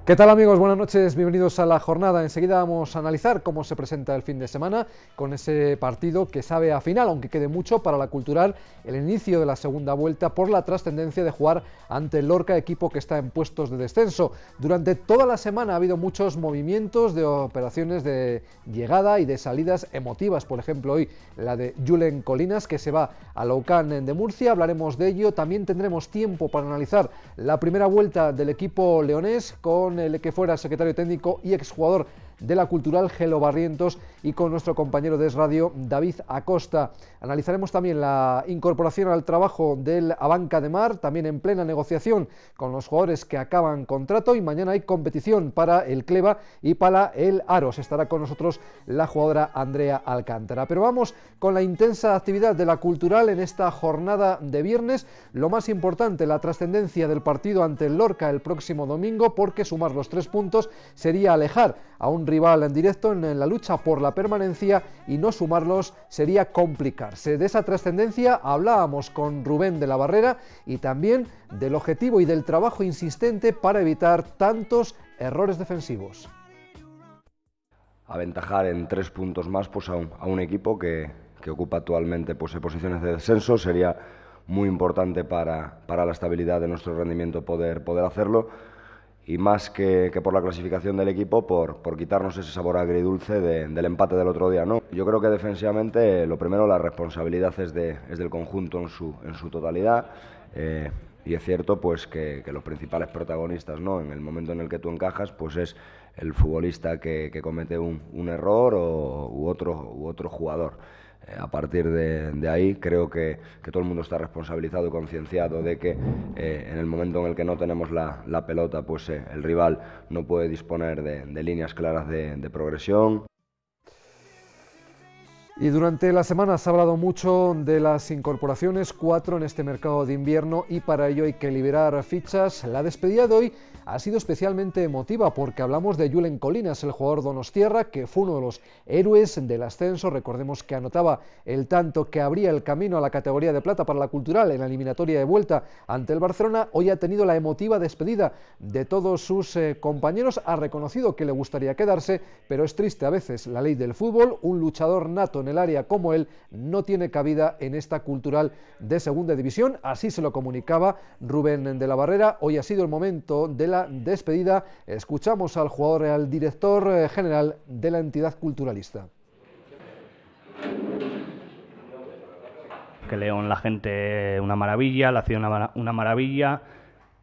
¿Qué tal, amigos? Buenas noches, bienvenidos a la jornada. Enseguida vamos a analizar cómo se presenta el fin de semana con ese partido que sabe a final, aunque quede mucho para la Cultural, el inicio de la segunda vuelta por la trascendencia de jugar ante el Lorca, equipo que está en puestos de descenso. Durante toda la semana ha habido muchos movimientos de operaciones de llegada y de salidas emotivas, por ejemplo hoy la de Julen Colinas, que se va a Loucan de Murcia, hablaremos de ello. También tendremos tiempo para analizar la primera vuelta del equipo leonés con el que fuera secretario técnico y exjugador de la Cultural, Gelo Barrientos, y con nuestro compañero de Es Radio, David Acosta. Analizaremos también la incorporación al trabajo del Abanca de Mar, también en plena negociación con los jugadores que acaban contrato, y mañana hay competición para el Cleva y para el Aros. Estará con nosotros la jugadora Andrea Alcántara. Pero vamos con la intensa actividad de la Cultural en esta jornada de viernes. Lo más importante, la trascendencia del partido ante el Lorca el próximo domingo, porque sumar los 3 puntos sería alejar a un rival en directo en la lucha por la permanencia, y no sumarlos sería complicarse. De esa trascendencia hablábamos con Rubén de la Barrera y también del objetivo y del trabajo insistente para evitar tantos errores defensivos. Aventajar en 3 puntos más pues, a un equipo que ocupa actualmente pues, posiciones de descenso. Sería muy importante para la estabilidad de nuestro rendimiento poder hacerlo, y más que por la clasificación del equipo, por quitarnos ese sabor agridulce del empate del otro día, ¿no? Yo creo que defensivamente, lo primero, la responsabilidad es del conjunto en su totalidad, y es cierto pues que los principales protagonistas, ¿no?, en el momento en el que tú encajas, pues es el futbolista que comete un error u otro jugador. A partir de ahí creo que todo el mundo está responsabilizado y concienciado de que en el momento en el que no tenemos la pelota, pues el rival no puede disponer de líneas claras de progresión. Y durante la semana se ha hablado mucho de las incorporaciones, 4 en este mercado de invierno, y para ello hay que liberar fichas. La despedida de hoy ha sido especialmente emotiva porque hablamos de Julen Colinas, el jugador donostiarra, que fue uno de los héroes del ascenso. Recordemos que anotaba el tanto que abría el camino a la categoría de plata para la Cultural en la eliminatoria de vuelta ante el Barcelona. Hoy ha tenido la emotiva despedida de todos sus compañeros. Ha reconocido que le gustaría quedarse, pero es triste a veces la ley del fútbol. Un luchador nato en el área como él no tiene cabida en esta Cultural de segunda división. Así se lo comunicaba Rubén de la Barrera. Hoy ha sido el momento de la despedida. Escuchamos al jugador, al director general de la entidad culturalista. Que León, la gente una maravilla, la ciudad una maravilla,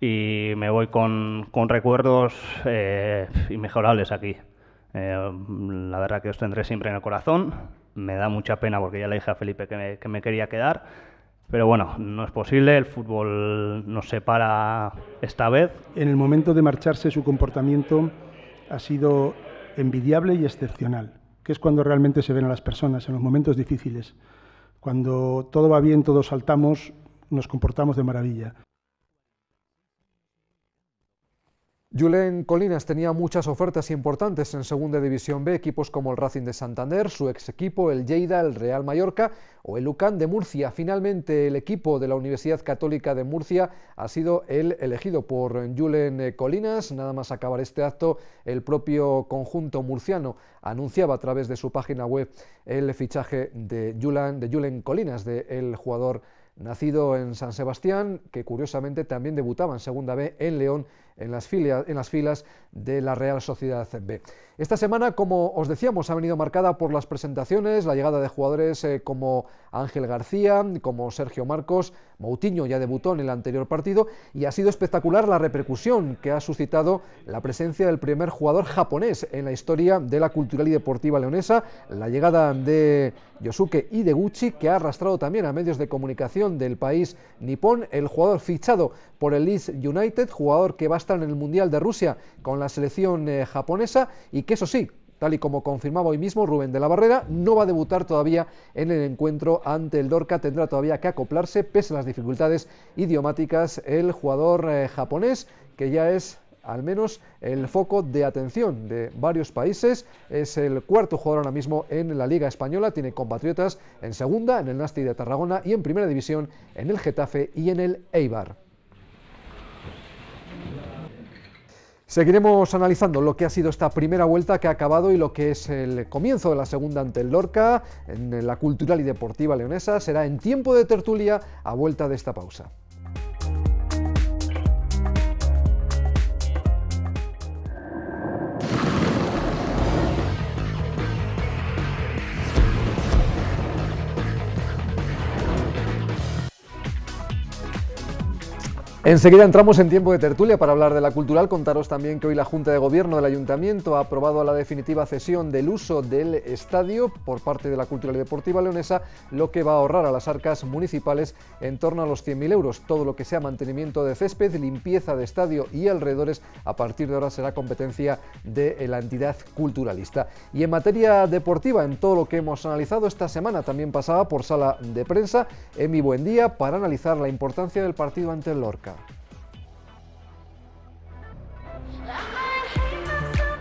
y me voy con recuerdos inmejorables aquí. La verdad que os tendré siempre en el corazón. Me da mucha pena porque ya le dije a Felipe que me quería quedar, pero bueno, no es posible, el fútbol nos separa esta vez. En el momento de marcharse, su comportamiento ha sido envidiable y excepcional, que es cuando realmente se ven a las personas, en los momentos difíciles. Cuando todo va bien, todos saltamos, nos comportamos de maravilla. Julen Colinas tenía muchas ofertas importantes en Segunda División B, equipos como el Racing de Santander, su ex equipo, el Lleida, el Real Mallorca o el Loucan de Murcia. Finalmente, el equipo de la Universidad Católica de Murcia ha sido el elegido por Julen Colinas. Nada más acabar este acto, el propio conjunto murciano anunciaba a través de su página web el fichaje de Julen Colinas, del jugador nacido en San Sebastián, que curiosamente también debutaba en Segunda B en León, en las filas de la Real Sociedad B. Esta semana, como os decíamos, ha venido marcada por las presentaciones, la llegada de jugadores como Ángel García, como Sergio Marcos. Moutinho ya debutó en el anterior partido, y ha sido espectacular la repercusión que ha suscitado la presencia del primer jugador japonés en la historia de la Cultural y Deportiva leonesa, la llegada de Yosuke Ideguchi, que ha arrastrado también a medios de comunicación del país nipón. El jugador fichado por el Leeds United, jugador que va a estar en el Mundial de Rusia con la selección japonesa, y que eso sí, tal y como confirmaba hoy mismo Rubén de la Barrera, no va a debutar todavía en el encuentro ante el Lorca. Tendrá todavía que acoplarse, pese a las dificultades idiomáticas, el jugador japonés, que ya es al menos el foco de atención de varios países. Es el cuarto jugador ahora mismo en la Liga Española, tiene compatriotas en Segunda, en el Nasti de Tarragona, y en Primera División en el Getafe y en el Eibar. Seguiremos analizando lo que ha sido esta primera vuelta que ha acabado y lo que es el comienzo de la segunda ante el Lorca en la Cultural y Deportiva Leonesa. Será en tiempo de tertulia a vuelta de esta pausa. Enseguida entramos en tiempo de tertulia para hablar de la Cultural. Contaros también que hoy la Junta de Gobierno del Ayuntamiento ha aprobado la definitiva cesión del uso del estadio por parte de la Cultural y Deportiva Leonesa, lo que va a ahorrar a las arcas municipales en torno a los 100.000 euros. Todo lo que sea mantenimiento de césped, limpieza de estadio y alrededores, a partir de ahora será competencia de la entidad culturalista. Y en materia deportiva, en todo lo que hemos analizado esta semana, también pasaba por sala de prensa Emi Buendía para analizar la importancia del partido ante el Lorca.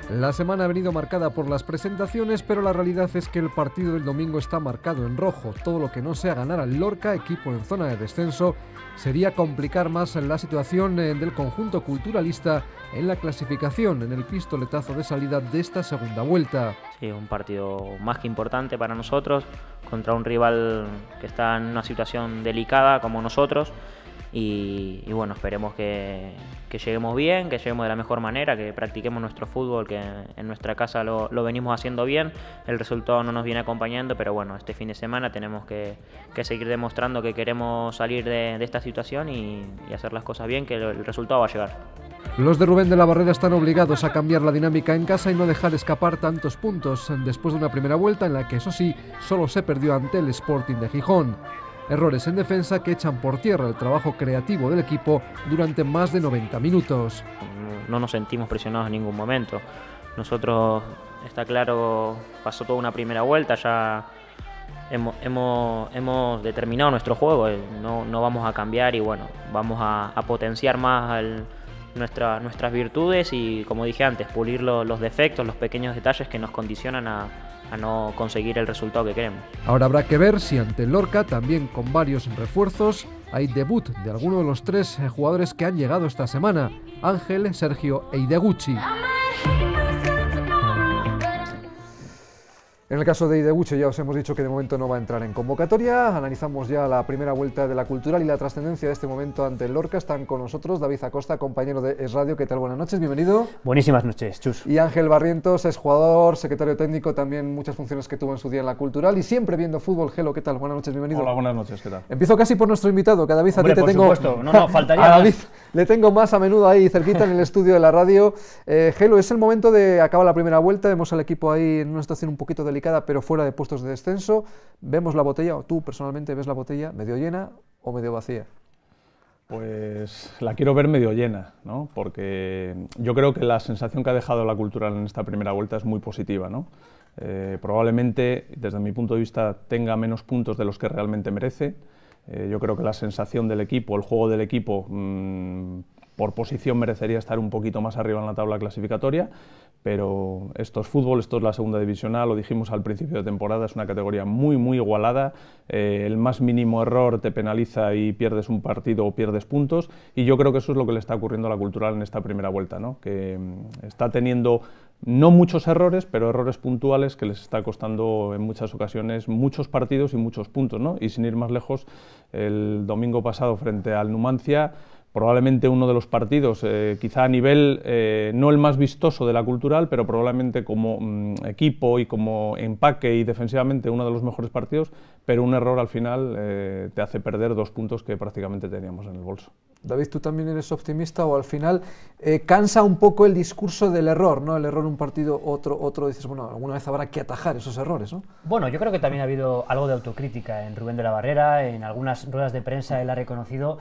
La semana ha venido marcada por las presentaciones, pero la realidad es que el partido del domingo está marcado en rojo. Todo lo que no sea ganar al Lorca, equipo en zona de descenso, sería complicar más la situación del conjunto culturalista en la clasificación, en el pistoletazo de salida de esta segunda vuelta. Sí, un partido más que importante para nosotros, contra un rival que está en una situación delicada como nosotros. Y bueno, esperemos que lleguemos bien, que lleguemos de la mejor manera, que practiquemos nuestro fútbol, que en nuestra casa lo venimos haciendo bien. El resultado no nos viene acompañando, pero bueno, este fin de semana tenemos que seguir demostrando que queremos salir de esta situación y hacer las cosas bien, que el resultado va a llegar. Los de Rubén de la Barrera están obligados a cambiar la dinámica en casa y no dejar escapar tantos puntos, después de una primera vuelta en la que, eso sí, solo se perdió ante el Sporting de Gijón. Errores en defensa que echan por tierra el trabajo creativo del equipo durante más de 90 minutos. No nos sentimos presionados en ningún momento. Nosotros, está claro, pasó toda una primera vuelta, ya hemos determinado nuestro juego, no vamos a cambiar y bueno, vamos a potenciar más nuestras virtudes y, como dije antes, pulir los defectos, los pequeños detalles que nos condicionan a no conseguir el resultado que queremos. Ahora habrá que ver si ante el Lorca, también con varios refuerzos, hay debut de alguno de los tres jugadores que han llegado esta semana: Ángel, Sergio e Ideguchi. En el caso de Ideguchi ya os hemos dicho que de momento no va a entrar en convocatoria. Analizamos ya la primera vuelta de la Cultural y la trascendencia de este momento ante el Lorca. Están con nosotros David Acosta, compañero de Es Radio. ¿Qué tal? Buenas noches, bienvenido. Buenísimas noches, Chus. Y Ángel Barrientos, es jugador, secretario técnico, también muchas funciones que tuvo en su día en la Cultural y siempre viendo fútbol. Gelo, ¿qué tal? Buenas noches, bienvenido. Hola, buenas noches, ¿qué tal? Empiezo casi por nuestro invitado, que a David Hombre, a ti te por tengo... supuesto, no, faltaría a David más. Le tengo más a menudo ahí cerquita en el estudio de la radio. Gelo, es el momento de acabar la primera vuelta, vemos al equipo ahí en una situación un poquito delicada, pero fuera de puestos de descenso. Vemos la botella, o tú personalmente ves la botella medio llena o medio vacía. Pues la quiero ver medio llena, ¿no? Porque yo creo que la sensación que ha dejado la Cultural en esta primera vuelta es muy positiva, ¿no? Probablemente, desde mi punto de vista, tenga menos puntos de los que realmente merece. Yo creo que la sensación del equipo, el juego del equipo, por posición merecería estar un poquito más arriba en la tabla clasificatoria, pero esto es fútbol, esto es la segunda división A, lo dijimos al principio de temporada, es una categoría muy igualada, el más mínimo error te penaliza y pierdes un partido o pierdes puntos, y yo creo que eso es lo que le está ocurriendo a la Cultural en esta primera vuelta, ¿no? Que está teniendo no muchos errores, pero errores puntuales que les está costando en muchas ocasiones muchos partidos y muchos puntos, ¿no? Y sin ir más lejos, el domingo pasado frente al Numancia, probablemente uno de los partidos, quizá a nivel no el más vistoso de la Cultural, pero probablemente como equipo y como empaque y defensivamente uno de los mejores partidos, pero un error al final te hace perder 2 puntos que prácticamente teníamos en el bolso. David, ¿tú también eres optimista o al final cansa un poco el discurso del error, ¿no? El error en un partido, otro dices, bueno, alguna vez habrá que atajar esos errores, ¿no? Bueno, yo creo que también ha habido algo de autocrítica en Rubén de la Barrera, en algunas ruedas de prensa él ha reconocido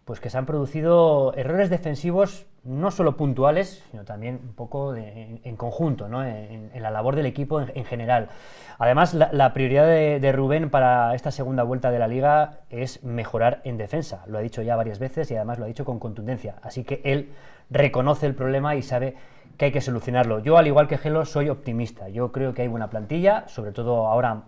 pues que se han producido errores defensivos no solo puntuales, sino también un poco en conjunto, ¿no? en la labor del equipo en general. Además, la prioridad de Rubén para esta segunda vuelta de la Liga es mejorar en defensa. Lo ha dicho ya varias veces y además lo ha dicho con contundencia. Así que él reconoce el problema y sabe que hay que solucionarlo. Yo, al igual que Gelo, soy optimista. Yo creo que hay buena plantilla, sobre todo ahora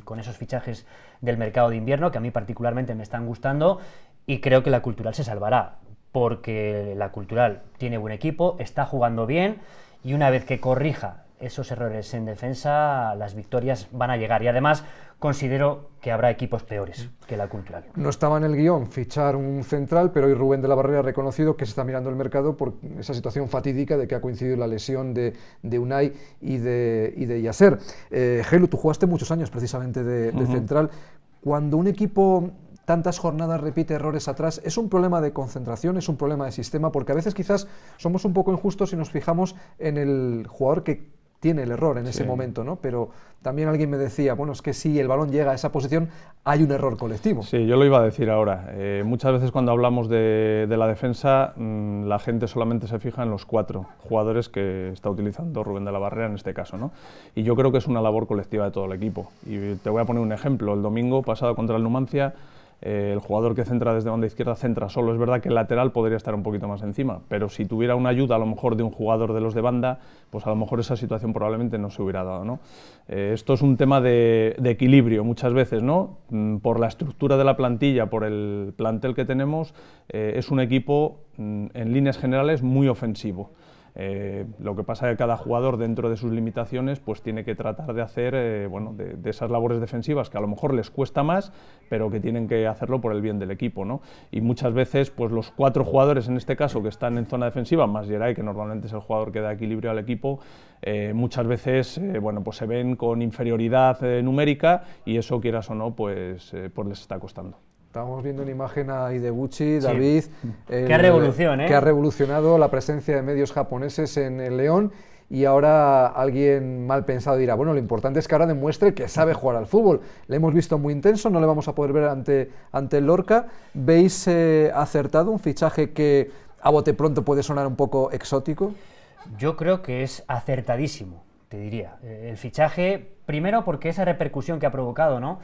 con esos fichajes del mercado de invierno, que a mí particularmente me están gustando, y creo que la Cultural se salvará. porque la Cultural tiene buen equipo, está jugando bien y una vez que corrija esos errores en defensa, las victorias van a llegar. Y además considero que habrá equipos peores que la Cultural. No estaba en el guión fichar un central, pero hoy Rubén de la Barrera ha reconocido que se está mirando el mercado por esa situación fatídica de que ha coincidido la lesión de Unai y de Yasser. Gelu, tú jugaste muchos años precisamente de central. Cuando un equipo tantas jornadas repite errores atrás, ¿es un problema de concentración, es un problema de sistema? Porque a veces quizás somos un poco injustos y nos fijamos en el jugador que tiene el error en ese momento, ¿no? Pero también alguien me decía, bueno, es que si el balón llega a esa posición, hay un error colectivo. Sí, yo lo iba a decir ahora. Muchas veces cuando hablamos de la defensa, la gente solamente se fija en los 4 jugadores que está utilizando Rubén de la Barrera en este caso, ¿no? Y yo creo que es una labor colectiva de todo el equipo. Y te voy a poner un ejemplo. El domingo pasado contra el Numancia, el jugador que centra desde banda izquierda centra solo. Es verdad que el lateral podría estar un poquito más encima, pero si tuviera una ayuda a lo mejor de un jugador de los de banda, pues a lo mejor esa situación probablemente no se hubiera dado, ¿no? Esto es un tema de equilibrio muchas veces, ¿no? Por la estructura de la plantilla, por el plantel que tenemos, es un equipo en líneas generales muy ofensivo. Lo que pasa es que cada jugador dentro de sus limitaciones pues tiene que tratar de hacer bueno, de esas labores defensivas que a lo mejor les cuesta más, pero que tienen que hacerlo por el bien del equipo, ¿no? Y muchas veces pues los 4 jugadores en este caso que están en zona defensiva, más Geray, que normalmente es el jugador que da equilibrio al equipo, muchas veces bueno, pues se ven con inferioridad numérica y eso, quieras o no, pues les está costando. Estábamos viendo en imagen a Ideguchi, David, qué revolución, que ha revolucionado la presencia de medios japoneses en el León, y ahora alguien mal pensado dirá, bueno, lo importante es que ahora demuestre que sabe jugar al fútbol. Le hemos visto muy intenso, no le vamos a poder ver ante el Lorca. ¿Veis acertado un fichaje que a bote pronto puede sonar un poco exótico? Yo creo que es acertadísimo, te diría. El fichaje, primero porque esa repercusión que ha provocado, ¿no?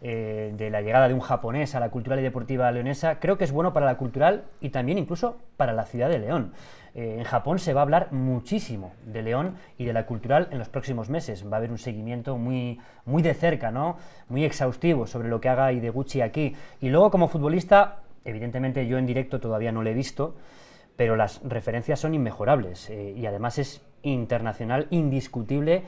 De la llegada de un japonés a la Cultural y Deportiva leonesa, creo que es bueno para la Cultural y también incluso para la ciudad de León. En Japón se va a hablar muchísimo de León y de la Cultural en los próximos meses. Va a haber un seguimiento muy de cerca, ¿no? Muy exhaustivo sobre lo que haga Ideguchi aquí. Y luego, como futbolista, evidentemente yo en directo todavía no lo he visto, pero las referencias son inmejorables y además es internacional indiscutible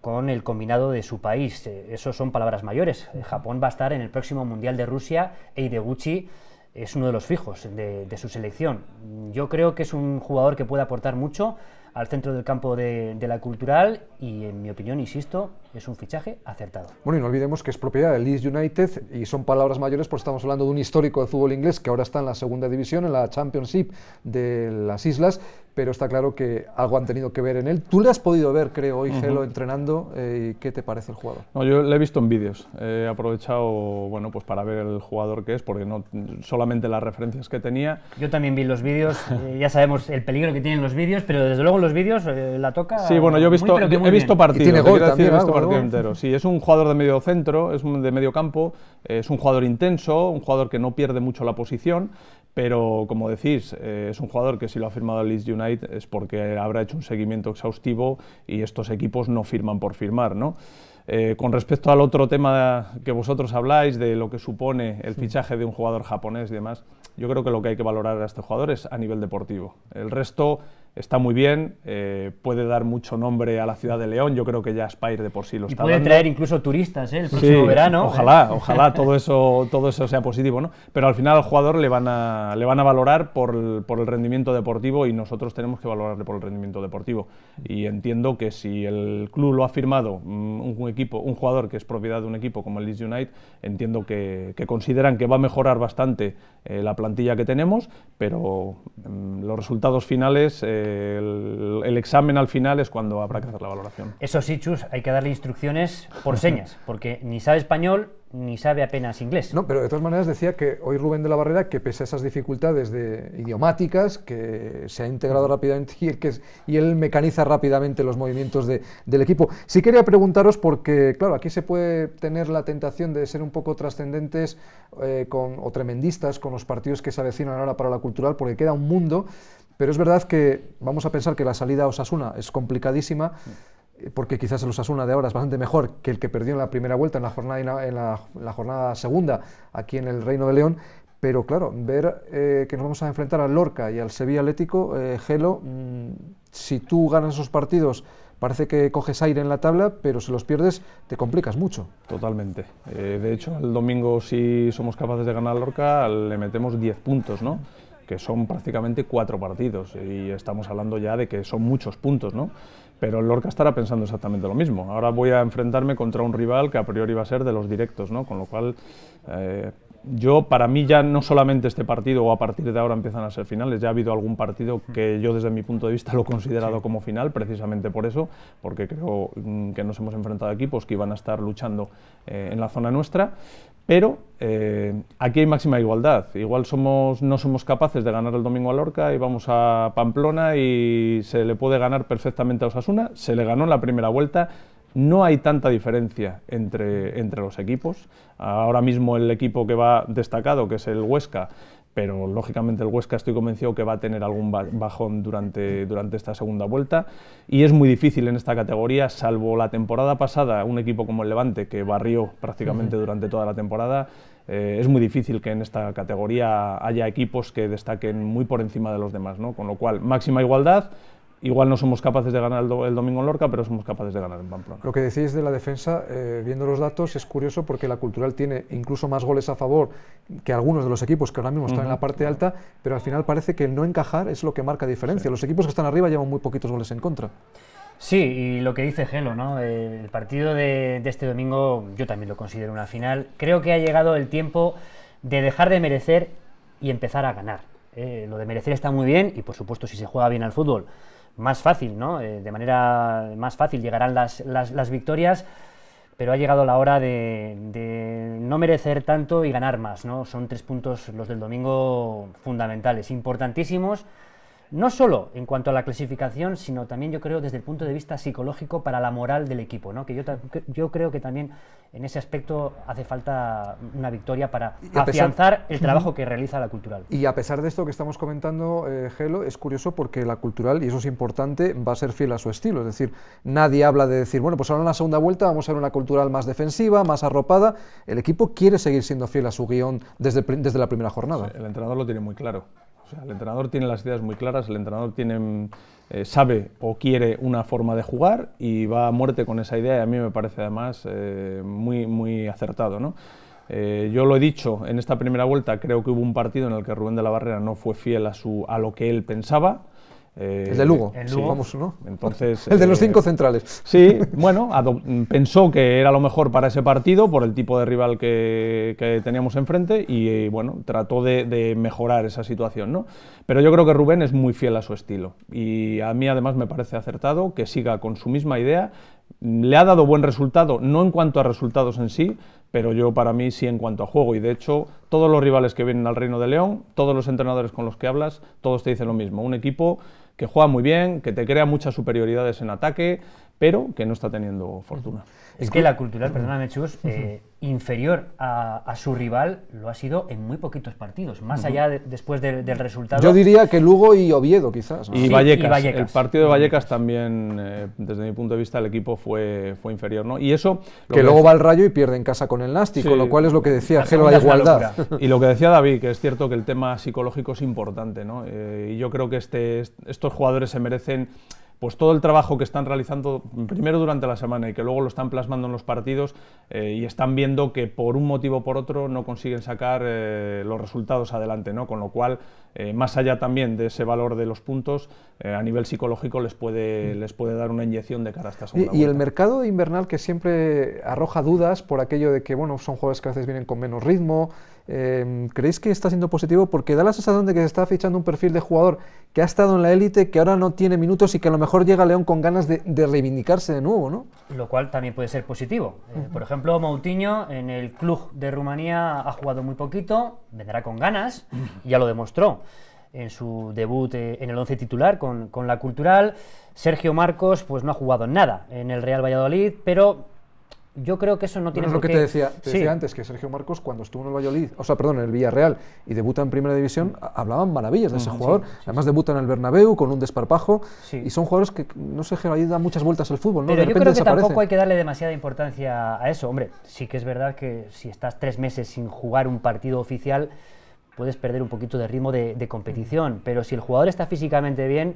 con el combinado de su país. Eso son palabras mayores. Japón va a estar en el próximo Mundial de Rusia e Ideguchi es uno de los fijos de su selección. Yo creo que es un jugador que puede aportar mucho al centro del campo de la Cultural y, en mi opinión, insisto, es un fichaje acertado. Bueno, y no olvidemos que es propiedad del Leeds United y son palabras mayores porque estamos hablando de un histórico del fútbol inglés que ahora está en la segunda división, en la Championship de las Islas, pero está claro que algo han tenido que ver en él. Tú le has podido ver, creo, hoy, Gelo, entrenando. ¿Qué te parece el jugador? No, yo le he visto en vídeos. He aprovechado, bueno, pues para ver el jugador que es, porque no solamente las referencias que tenía. Yo también vi los vídeos. Ya sabemos el peligro que tienen los vídeos, pero desde luego los vídeos la toca. Sí, bueno, yo he visto partido. Y tiene gol también, he visto partido entero. Sí, es un jugador de medio centro, es de medio campo, es un jugador intenso, un jugador que no pierde mucho la posición. Pero, como decís, es un jugador que si lo ha firmado el Leeds United es porque habrá hecho un seguimiento exhaustivo y estos equipos no firman por firmar, ¿no? Con respecto al otro tema que vosotros habláis, de lo que supone el fichaje de un jugador japonés y demás, yo creo que lo que hay que valorar a este jugador es a nivel deportivo. El resto está muy bien, puede dar mucho nombre a la ciudad de León, yo creo que ya Spire de por sí lo está dando. Y puede traer incluso turistas el próximo verano. Ojalá todo eso sea positivo, ¿no? Pero al final al jugador le van a valorar por el rendimiento deportivo y nosotros tenemos que valorarle por el rendimiento deportivo. Y entiendo que si el club lo ha firmado, un jugador que es propiedad de un equipo como el Leeds United, entiendo que consideran que va a mejorar bastante la plantilla que tenemos, pero los resultados finales, el examen al final es cuando habrá que hacer la valoración. Eso sí, Chus, hay que darle instrucciones por señas, porque ni sabe español ni sabe apenas inglés. No, pero de todas maneras decía que hoy Rubén de la Barrera, que pese a esas dificultades idiomáticas, que se ha integrado rápidamente y él mecaniza rápidamente los movimientos del equipo. Sí quería preguntaros porque, claro, aquí se puede tener la tentación de ser un poco trascendentes o tremendistas con los partidos que se avecinan ahora para la Cultural, porque queda un mundo, pero es verdad que vamos a pensar que la salida a Osasuna es complicadísima, porque quizás el Osasuna de ahora es bastante mejor que el que perdió en la primera vuelta, en la jornada segunda, aquí en el Reino de León, pero claro, ver que nos vamos a enfrentar al Lorca y al Sevilla Atlético, Gelo, si tú ganas esos partidos parece que coges aire en la tabla, pero si los pierdes te complicas mucho. Totalmente. De hecho, el domingo, si somos capaces de ganar al Lorca, le metemos 10 puntos, ¿no? Que son prácticamente 4 partidos, y estamos hablando ya de que son muchos puntos, ¿no? Pero el Lorca estará pensando exactamente lo mismo. Ahora voy a enfrentarme contra un rival que a priori va a ser de los directos, ¿no? Con lo cual, para mí ya no solamente este partido o a partir de ahora empiezan a ser finales, ya ha habido algún partido que yo desde mi punto de vista lo he considerado como final, precisamente por eso, porque creo que nos hemos enfrentado a equipos que iban a estar luchando en la zona nuestra, pero aquí hay máxima igualdad. Igual no somos capaces de ganar el domingo a Lorca y vamos a Pamplona y se le puede ganar perfectamente a Osasuna, se le ganó en la primera vuelta. No hay tanta diferencia entre los equipos. Ahora mismo el equipo que va destacado, que es el Huesca, pero lógicamente el Huesca estoy convencido que va a tener algún bajón durante esta segunda vuelta, y es muy difícil en esta categoría, salvo la temporada pasada, un equipo como el Levante, que barrió prácticamente durante toda la temporada, es muy difícil que en esta categoría haya equipos que destaquen muy por encima de los demás, ¿no? Con lo cual, máxima igualdad. Igual no somos capaces de ganar el domingo en Lorca, pero somos capaces de ganar en Pamplona. Lo que decís de la defensa, viendo los datos, es curioso porque la Cultural tiene incluso más goles a favor que algunos de los equipos que ahora mismo están en la parte alta, pero al final parece que el no encajar es lo que marca diferencia. Sí. Los equipos que están arriba llevan muy poquitos goles en contra. Sí, y lo que dice Gelo, ¿no? El partido de este domingo yo también lo considero una final. Creo que ha llegado el tiempo de dejar de merecer y empezar a ganar. Lo de merecer está muy bien y, por supuesto, si se juega bien al fútbol, más fácil, ¿no? De manera más fácil llegarán las victorias, pero ha llegado la hora de no merecer tanto y ganar más, ¿no? Son 3 puntos los del domingo fundamentales, importantísimos, no solo en cuanto a la clasificación, sino también yo creo desde el punto de vista psicológico para la moral del equipo, ¿no? Que yo creo que también en ese aspecto hace falta una victoria para afianzar el trabajo que realiza la Cultural. Y a pesar de esto que estamos comentando, Gelo, es curioso porque la Cultural, y eso es importante, va a ser fiel a su estilo, es decir, nadie habla de decir, bueno, pues ahora en la segunda vuelta vamos a ver una Cultural más defensiva, más arropada. El equipo quiere seguir siendo fiel a su guión desde la primera jornada. Sí, el entrenador lo tiene muy claro. O sea, el entrenador tiene las ideas muy claras, el entrenador sabe o quiere una forma de jugar y va a muerte con esa idea, y a mí me parece además muy acertado, ¿no? Yo lo he dicho, en esta primera vuelta creo que hubo un partido en el que Rubén de la Barrera no fue fiel a lo que él pensaba. El de Lugo, sí, vamos, ¿no? Entonces, el de los 5 centrales. Sí, bueno, pensó que era lo mejor para ese partido por el tipo de rival que teníamos enfrente y bueno, trató de mejorar esa situación, ¿no? Pero yo creo que Rubén es muy fiel a su estilo y a mí además me parece acertado que siga con su misma idea. Le ha dado buen resultado, no en cuanto a resultados en sí, pero para mí sí en cuanto a juego, y de hecho todos los rivales que vienen al Reino de León, todos los entrenadores con los que hablas, todos te dicen lo mismo, un equipo que juega muy bien, que te crea muchas superioridades en ataque, pero que no está teniendo fortuna. Es que la Cultural, perdóname Chus, inferior a su rival lo ha sido en muy poquitos partidos, más allá después del resultado. Yo diría que Lugo y Oviedo quizás, ¿no? Y, sí, Vallecas. El partido de Vallecas también, desde mi punto de vista, el equipo fue inferior, ¿no? Y eso... Que luego va al Rayo y pierde en casa con el Nasti, sí, con lo cual es lo que decía Gelo, la igualdad. Y lo que decía David, que es cierto que el tema psicológico es importante, ¿no? Y yo creo que estos jugadores se merecen pues todo el trabajo que están realizando primero durante la semana y que luego lo están plasmando en los partidos y están viendo que por un motivo o por otro no consiguen sacar los resultados adelante, ¿no? Con lo cual, más allá también de ese valor de los puntos, a nivel psicológico les puede dar una inyección de cara a esta segunda vuelta. Y el mercado invernal, que siempre arroja dudas por aquello de que bueno, son jugadores que a veces vienen con menos ritmo, ¿creéis que está siendo positivo? Porque da la sensación de que se está fichando un perfil de jugador que ha estado en la élite, que ahora no tiene minutos y que a lo mejor llega a León con ganas de reivindicarse de nuevo, ¿no? Lo cual también puede ser positivo. Por ejemplo, Moutinho en el club de Rumanía ha jugado muy poquito, vendrá con ganas, ya lo demostró en su debut en el 11 titular con la Cultural. Sergio Marcos pues no ha jugado nada en el Real Valladolid, pero yo creo que eso no tiene por qué... Te decía antes, que Sergio Marcos, cuando estuvo en el Valladolid, en el Villarreal y debuta en Primera División, hablaban maravillas de ese jugador. Además debuta en el Bernabéu con un desparpajo y son jugadores que, no sé, ahí dan muchas vueltas al fútbol, ¿no? Pero yo creo que tampoco hay que darle demasiada importancia a eso. Hombre, sí que es verdad que si estás 3 meses sin jugar un partido oficial, puedes perder un poquito de ritmo de competición, pero si el jugador está físicamente bien,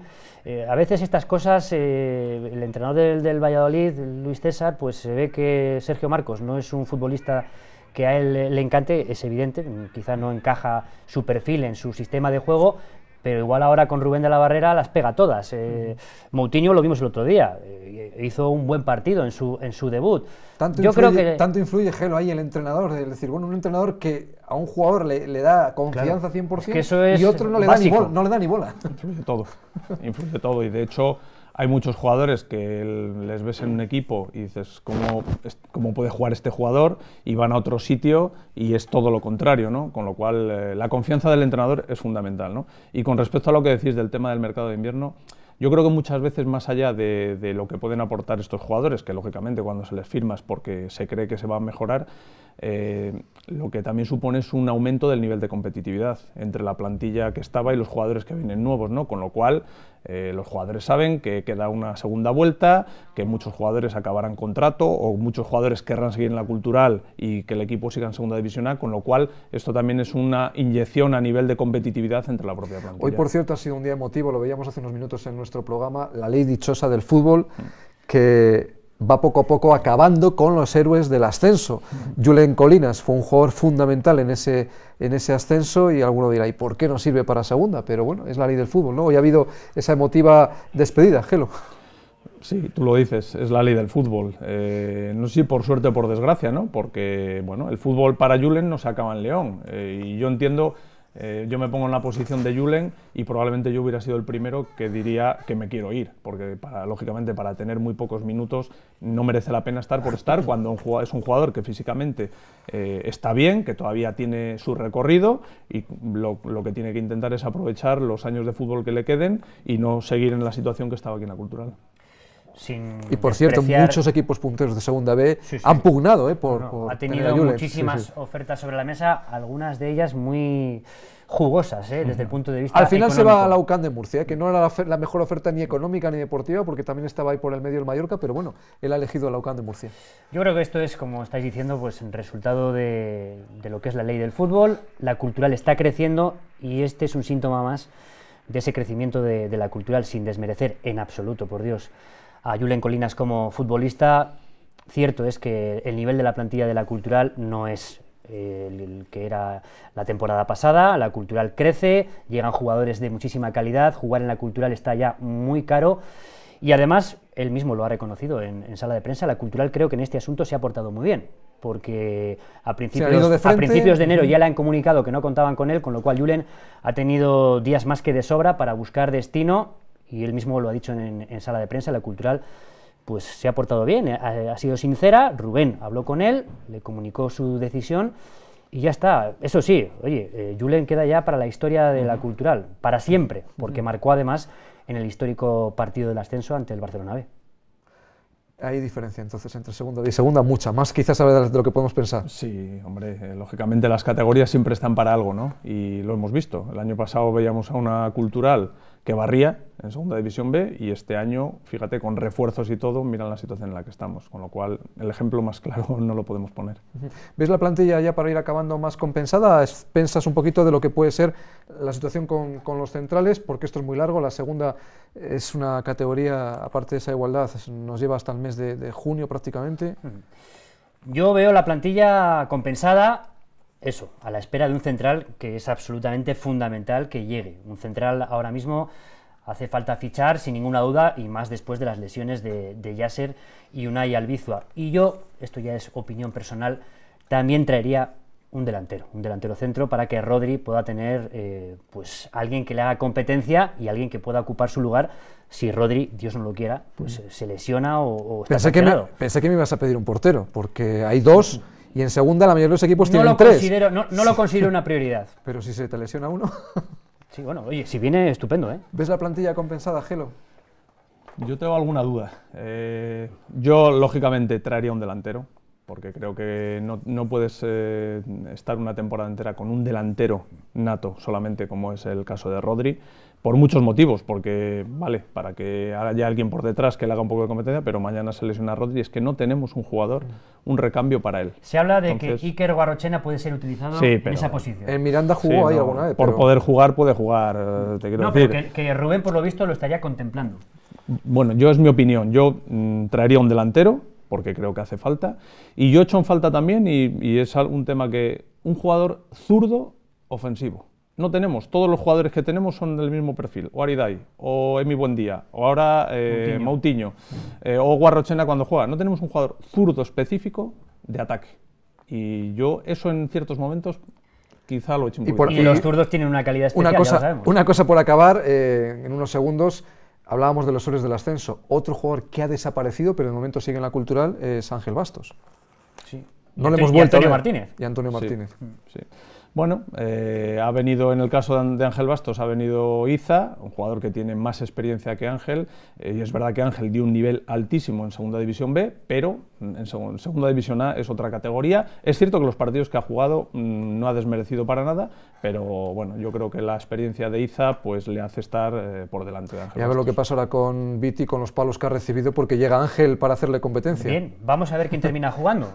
a veces estas cosas, el entrenador del Valladolid, Luis César, pues se ve que Sergio Marcos no es un futbolista que a él le encante, es evidente, quizá no encaja su perfil en su sistema de juego, pero igual ahora con Rubén de la Barrera las pega todas. Moutinho lo vimos el otro día, hizo un buen partido en su debut. Tanto influye Gelo ahí el entrenador, es decir, bueno, un entrenador que a un jugador le da confianza 100% es que eso es y otro no le da ni bola. Influye todo, y de hecho hay muchos jugadores que les ves en un equipo y dices, ¿cómo puede jugar este jugador? Y van a otro sitio y es todo lo contrario, ¿no? Con lo cual, la confianza del entrenador es fundamental, ¿no? Y con respecto a lo que decís del tema del mercado de invierno, yo creo que muchas veces, más allá de lo que pueden aportar estos jugadores, que lógicamente cuando se les firma es porque se cree que se va a mejorar, lo que también supone es un aumento del nivel de competitividad entre la plantilla que estaba y los jugadores que vienen nuevos, ¿no? Con lo cual, los jugadores saben que queda una segunda vuelta, que muchos jugadores acabarán contrato o muchos jugadores querrán seguir en la Cultural y que el equipo siga en Segunda División A, con lo cual esto también es una inyección a nivel de competitividad entre la propia plantilla. Hoy, por cierto, ha sido un día emotivo, lo veíamos hace unos minutos en nuestro programa, la ley dichosa del fútbol, que va poco a poco acabando con los héroes del ascenso. Julen Colinas fue un jugador fundamental en ese ascenso, y alguno dirá, ¿y por qué no sirve para segunda? Pero bueno, es la ley del fútbol, ¿no? Hoy ha habido esa emotiva despedida, Gelo. Sí, tú lo dices, es la ley del fútbol. No sé si por suerte o por desgracia, ¿no? Porque bueno, el fútbol para Julen no se acaba en León, y yo entiendo. Yo me pongo en la posición de Julen y probablemente yo hubiera sido el primero que diría que me quiero ir, porque lógicamente para tener muy pocos minutos no merece la pena estar por estar, cuando es un jugador que físicamente está bien, que todavía tiene su recorrido, y lo que tiene que intentar es aprovechar los años de fútbol que le queden y no seguir en la situación que estaba aquí en la Cultural. Y por cierto, muchos equipos punteros de Segunda B han pugnado por ha tenido muchísimas ofertas sobre la mesa, algunas de ellas muy jugosas desde el punto de vista al final económico. Se va a la UCAM de Murcia, que no era la mejor oferta ni económica ni deportiva, porque también estaba ahí por el medio el Mallorca, pero bueno, él ha elegido la UCAM de Murcia. Yo creo que esto es, como estáis diciendo, pues el resultado de lo que es la ley del fútbol. La Cultural está creciendo y este es un síntoma más de ese crecimiento de la Cultural, sin desmerecer en absoluto, por Dios, a Julen Colinas como futbolista. Cierto es que el nivel de la plantilla de la Cultural no es el que era la temporada pasada. La Cultural crece, llegan jugadores de muchísima calidad, jugar en la Cultural está ya muy caro, y además él mismo lo ha reconocido en sala de prensa. La Cultural, creo que en este asunto se ha portado muy bien, porque a principios de enero ya le han comunicado que no contaban con él, con lo cual Julen ha tenido días más que de sobra para buscar destino, y él mismo lo ha dicho en sala de prensa. La Cultural pues se ha portado bien, ha sido sincera. Rubén habló con él, le comunicó su decisión y ya está. Eso sí, oye, Julen queda ya para la historia de la Cultural, para siempre, porque marcó además en el histórico partido del ascenso ante el Barcelona B. Hay diferencia entonces entre segunda y segunda, mucha, más quizás de lo que podemos pensar. Sí, hombre, lógicamente las categorías siempre están para algo, ¿no? Y lo hemos visto. El año pasado veíamos a una Cultural que barría en Segunda División B, y este año, fíjate, con refuerzos y todo, mira la situación en la que estamos, con lo cual el ejemplo más claro no lo podemos poner. ¿Ves la plantilla ya para ir acabando más compensada? ¿Pensas un poquito de lo que puede ser la situación con los centrales? Porque esto es muy largo, la segunda es una categoría, aparte de esa igualdad, nos lleva hasta el mes de junio prácticamente. Yo veo la plantilla compensada, eso, a la espera de un central que es absolutamente fundamental que llegue. Un central ahora mismo hace falta fichar sin ninguna duda, y más después de las lesiones de Yasser y Unai Albizua. Y yo, esto ya es opinión personal, también traería un delantero centro, para que Rodri pueda tener pues alguien que le haga competencia y alguien que pueda ocupar su lugar si Rodri, Dios no lo quiera, pues se lesiona o está sancionado. Pensé que me ibas a pedir un portero, porque hay dos. Y en segunda la mayoría de los equipos tienen tres. No lo considero una prioridad. Pero si se te lesiona uno. Sí, bueno, oye, si viene, estupendo, ¿eh? ¿Ves la plantilla compensada, Gelo? Yo tengo alguna duda. Yo, lógicamente, traería un delantero, porque creo que no puedes estar una temporada entera con un delantero nato solamente, como es el caso de Rodri, por muchos motivos, porque, vale, para que haya alguien por detrás que le haga un poco de competencia, pero mañana se lesiona Rodri y es que no tenemos un jugador, un recambio para él. Se habla de que Iker Guarrochena puede ser utilizado en esa posición. En Miranda jugó ahí alguna vez. Por poder jugar, puede jugar, te quiero decir. Pero que Rubén, por lo visto, lo estaría contemplando. Bueno, es mi opinión. Yo traería un delantero, porque creo que hace falta, y yo echo en falta también, y es un tema que, un jugador zurdo ofensivo. No tenemos, todos los jugadores que tenemos son del mismo perfil, o Aridai, o Emi Buendía, o ahora Moutinho, o Guarrochena cuando juega. No tenemos un jugador zurdo específico de ataque. Y yo eso en ciertos momentos quizá lo he hecho un poquito. Y los zurdos tienen una calidad especial, ya lo sabemos. Una cosa por acabar, en unos segundos, hablábamos de los héroes del ascenso. Otro jugador que ha desaparecido, pero de momento sigue en la Cultural, es Ángel Bastos. Sí. No le hemos vuelto Antonio Martínez. Y Antonio Martínez. Sí. Bueno, ha venido, en el caso de Ángel Bastos, ha venido Iza, un jugador que tiene más experiencia que Ángel, y es verdad que Ángel dio un nivel altísimo en Segunda División B, pero en Segunda División A es otra categoría. Es cierto que los partidos que ha jugado no ha desmerecido para nada, pero bueno, yo creo que la experiencia de Iza pues le hace estar por delante de Ángel. Y a ver lo que pasa ahora con Viti, con los palos que ha recibido, porque llega Ángel para hacerle competencia. Bien, vamos a ver quién termina jugando.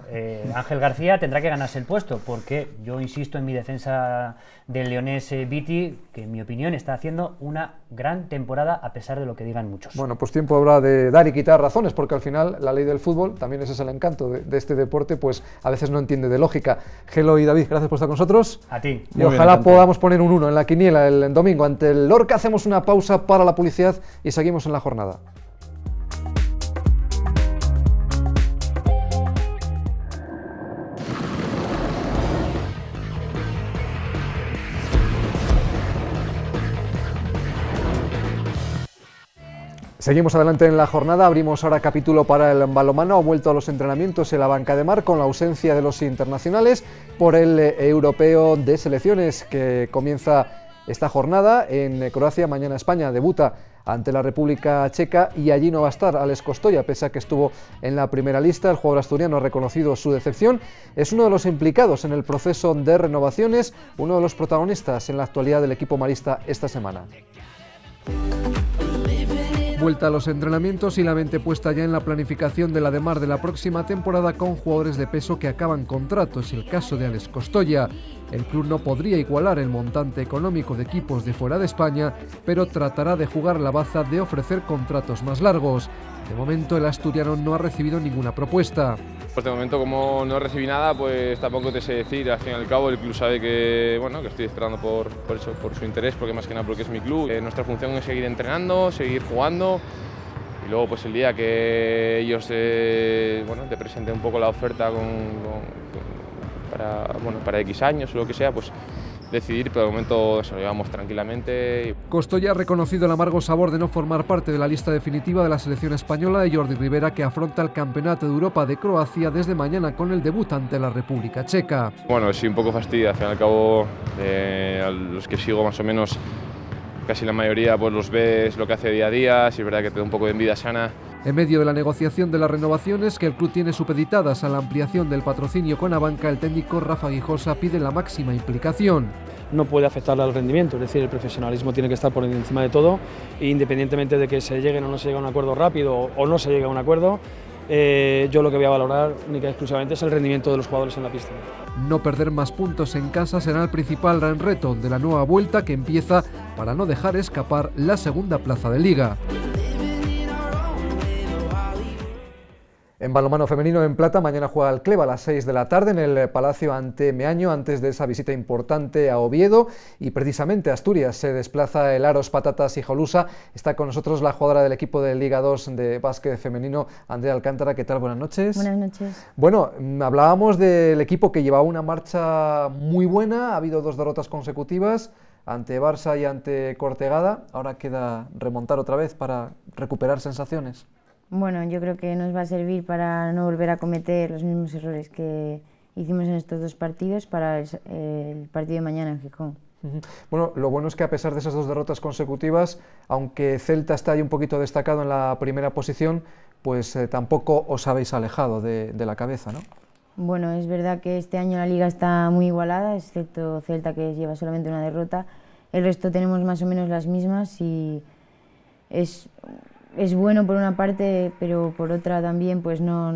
Ángel García tendrá que ganarse el puesto, porque yo insisto en mi defensa del leonés Viti, que en mi opinión está haciendo una gran temporada a pesar de lo que digan muchos. Bueno, pues tiempo habrá de dar y quitar razones, porque al final la ley del fútbol, también ese es el encanto de este deporte, pues a veces no entiende de lógica. Gelo y David, gracias por estar con nosotros. A ti. Y ojalá podamos poner un 1 en la quiniela el domingo ante el Lorca. Hacemos una pausa para la publicidad y seguimos en la jornada. Seguimos adelante en la jornada, abrimos ahora capítulo para el balonmano. Ha vuelto a los entrenamientos en la banca de mar con la ausencia de los internacionales por el europeo de selecciones que comienza esta jornada en Croacia. Mañana España debuta ante la República Checa y allí no va a estar Alex Costoya, pese a que estuvo en la primera lista. El jugador asturiano ha reconocido su decepción. Es uno de los implicados en el proceso de renovaciones, uno de los protagonistas en la actualidad del equipo marista esta semana. Vuelta a los entrenamientos y la mente puesta ya en la planificación de la de mar de la próxima temporada con jugadores de peso que acaban contrato. Es el caso de Alex Costoya. El club no podría igualar el montante económico de equipos de fuera de España, pero tratará de jugar la baza de ofrecer contratos más largos. De momento el asturiano no ha recibido ninguna propuesta. Pues de momento, como no recibí nada, pues tampoco te sé decir. Al fin y al cabo el club sabe que, bueno, que estoy esperando por eso, por su interés, porque más que nada porque es mi club. Nuestra función es seguir entrenando, seguir jugando y luego pues el día que ellos bueno, te presenten un poco la oferta para X años o lo que sea, pues decidir, pero de momento se lo llevamos tranquilamente. Costoya ha reconocido el amargo sabor de no formar parte de la lista definitiva de la selección española de Jordi Rivera, que afronta el Campeonato de Europa de Croacia desde mañana con el debut ante la República Checa. Bueno, sí, un poco fastidio, al fin y al cabo a los que sigo más o menos, casi la mayoría pues los ves lo que hace día a día, sí es verdad que te da un poco de envidia sana. En medio de la negociación de las renovaciones que el club tiene supeditadas a la ampliación del patrocinio con Abanca, el técnico Rafa Guijosa pide la máxima implicación. No puede afectarle al rendimiento, es decir, el profesionalismo tiene que estar por encima de todo, e independientemente de que se llegue o no se llegue a un acuerdo rápido o no se llegue a un acuerdo, yo lo que voy a valorar única y exclusivamente es el rendimiento de los jugadores en la pista. No perder más puntos en casa será el principal gran reto de la nueva vuelta que empieza para no dejar escapar la segunda plaza de Liga. En balonmano femenino en plata, mañana juega el Cleva a las 6 de la tarde en el Palacio ante Meaño, antes de esa visita importante a Oviedo, y precisamente a Asturias se desplaza el Aros Patatas y Jolusa. Está con nosotros la jugadora del equipo de Liga 2 de básquet femenino, Andrea Alcántara. ¿Qué tal? Buenas noches. Buenas noches. Bueno, hablábamos del equipo que llevaba una marcha muy buena, ha habido 2 derrotas consecutivas ante Barça y ante Cortegada. Ahora queda remontar otra vez para recuperar sensaciones. Bueno, yo creo que nos va a servir para no volver a cometer los mismos errores que hicimos en estos 2 partidos para el partido de mañana en Gijón. Bueno, lo bueno es que a pesar de esas 2 derrotas consecutivas, aunque Celta está ahí un poquito destacado en la primera posición, pues tampoco os habéis alejado de la cabeza, ¿no? Bueno, es verdad que este año la Liga está muy igualada, excepto Celta, que lleva solamente una derrota. el resto tenemos más o menos las mismas y es bueno por una parte, pero por otra también pues no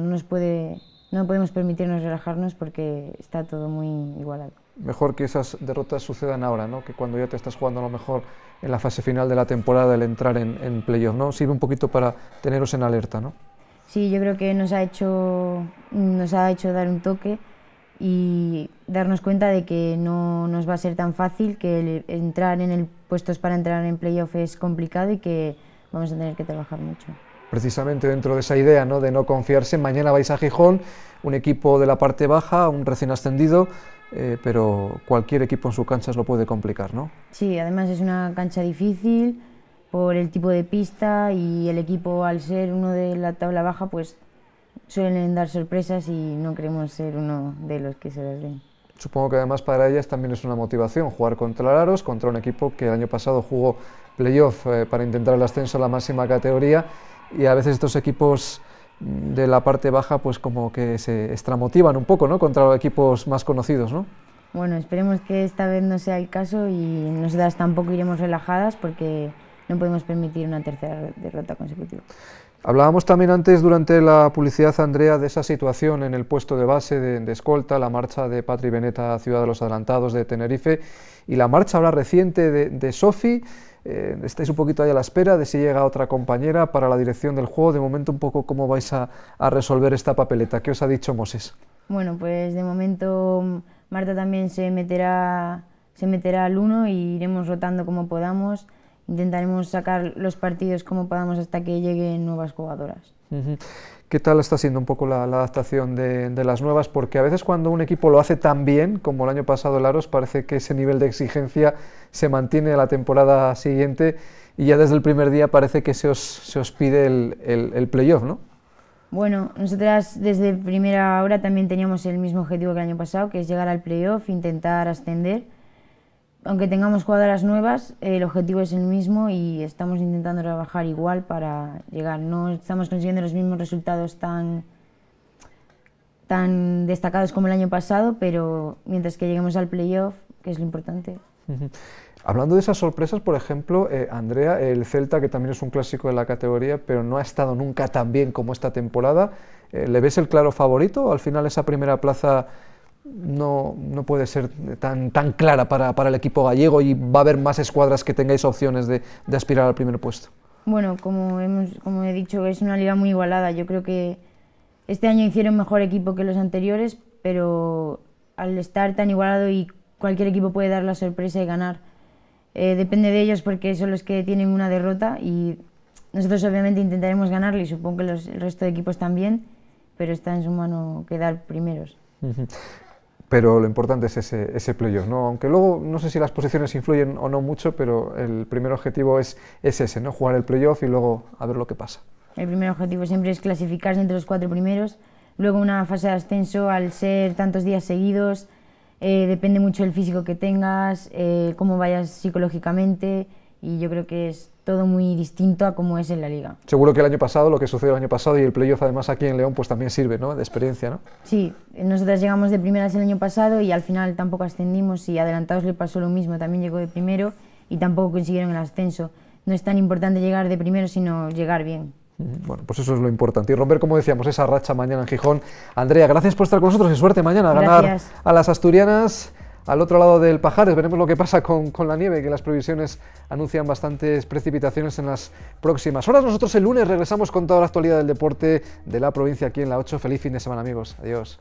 podemos permitirnos relajarnos porque está todo muy igualado. Mejor que esas derrotas sucedan ahora, ¿no? Que cuando ya te estás jugando a lo mejor en la fase final de la temporada, el entrar en playoff, ¿no? Sirve un poquito para teneros en alerta, ¿no? Sí, yo creo que nos ha hecho dar un toque y darnos cuenta de que no nos va a ser tan fácil, que puestos para entrar en playoff es complicado y que vamos a tener que trabajar mucho. Precisamente dentro de esa idea, ¿no?, de no confiarse, mañana vais a Gijón, un equipo de la parte baja, un recién ascendido, pero cualquier equipo en su cancha os lo puede complicar, ¿no? Sí, además es una cancha difícil por el tipo de pista y el equipo, al ser uno de la tabla baja, pues suelen dar sorpresas y no queremos ser uno de los que se las den. Supongo que además para ellas también es una motivación jugar contra el Aros, contra un equipo que el año pasado jugó playoff para intentar el ascenso a la máxima categoría, y a veces estos equipos de la parte baja pues como que se extramotivan un poco, ¿no?, contra equipos más conocidos, ¿no? Bueno, esperemos que esta vez no sea el caso y nosotras tampoco iremos relajadas porque no podemos permitir una tercera derrota consecutiva. Hablábamos también antes durante la publicidad, Andrea, de esa situación en el puesto de base de escolta, la marcha de Patri Beneta a Ciudad de los Adelantados de Tenerife y la marcha ahora reciente de Sofi. Estáis un poquito ahí a la espera de si llega otra compañera para la dirección del juego. De momento, un poco cómo vais a resolver esta papeleta. ¿Qué os ha dicho Moses? Bueno, pues de momento Marta también se meterá al 1 y iremos rotando como podamos. Intentaremos sacar los partidos como podamos hasta que lleguen nuevas jugadoras. ¿Qué tal está siendo un poco la adaptación de las nuevas? Porque a veces cuando un equipo lo hace tan bien como el año pasado el Aros, parece que ese nivel de exigencia se mantiene a la temporada siguiente y ya desde el primer día parece que se os pide el playoff, ¿no? Bueno, nosotras desde primera hora también teníamos el mismo objetivo que el año pasado, que es llegar al playoff, intentar ascender. Aunque tengamos jugadoras nuevas, el objetivo es el mismo y estamos intentando trabajar igual para llegar. No estamos consiguiendo los mismos resultados tan destacados como el año pasado, pero mientras que lleguemos al playoff, que es lo importante. Hablando de esas sorpresas, por ejemplo, Andrea, el Celta, que también es un clásico de la categoría, pero no ha estado nunca tan bien como esta temporada, ¿le ves el claro favorito? Al final esa primera plaza no puede ser tan clara para el equipo gallego y va a haber más escuadras que tengáis opciones de aspirar al primer puesto. Bueno, como he dicho, es una liga muy igualada. Yo creo que este año hicieron mejor equipo que los anteriores, pero al estar tan igualado y cualquier equipo puede dar la sorpresa y ganar, depende de ellos porque son los que tienen una derrota y nosotros obviamente intentaremos ganarle y supongo que el resto de equipos también, pero está en su mano quedar primeros. Pero lo importante es ese playoff, ¿no? Aunque luego no sé si las posiciones influyen o no mucho, pero el primer objetivo es ese, ¿no? Jugar el playoff y luego a ver lo que pasa. El primer objetivo siempre es clasificarse entre los 4 primeros, luego una fase de ascenso al ser tantos días seguidos, depende mucho del físico que tengas, cómo vayas psicológicamente y yo creo que es todo muy distinto a cómo es en la liga. Seguro que el año pasado, lo que sucedió el año pasado y el playoff además aquí en León, pues también sirve, ¿no?, de experiencia, ¿no? Sí, nosotras llegamos de primeras el año pasado y al final tampoco ascendimos y a Adelantados le pasó lo mismo, también llegó de primero y tampoco consiguieron el ascenso. No es tan importante llegar de primero, sino llegar bien. Bueno, pues eso es lo importante. Y romper, como decíamos, esa racha mañana en Gijón. Andrea, gracias por estar con nosotros y suerte mañana a ganar a las asturianas. Al otro lado del Pajares veremos lo que pasa con la nieve, que las previsiones anuncian bastantes precipitaciones en las próximas horas. Nosotros el lunes regresamos con toda la actualidad del deporte de la provincia aquí en la 8. Feliz fin de semana, amigos. Adiós.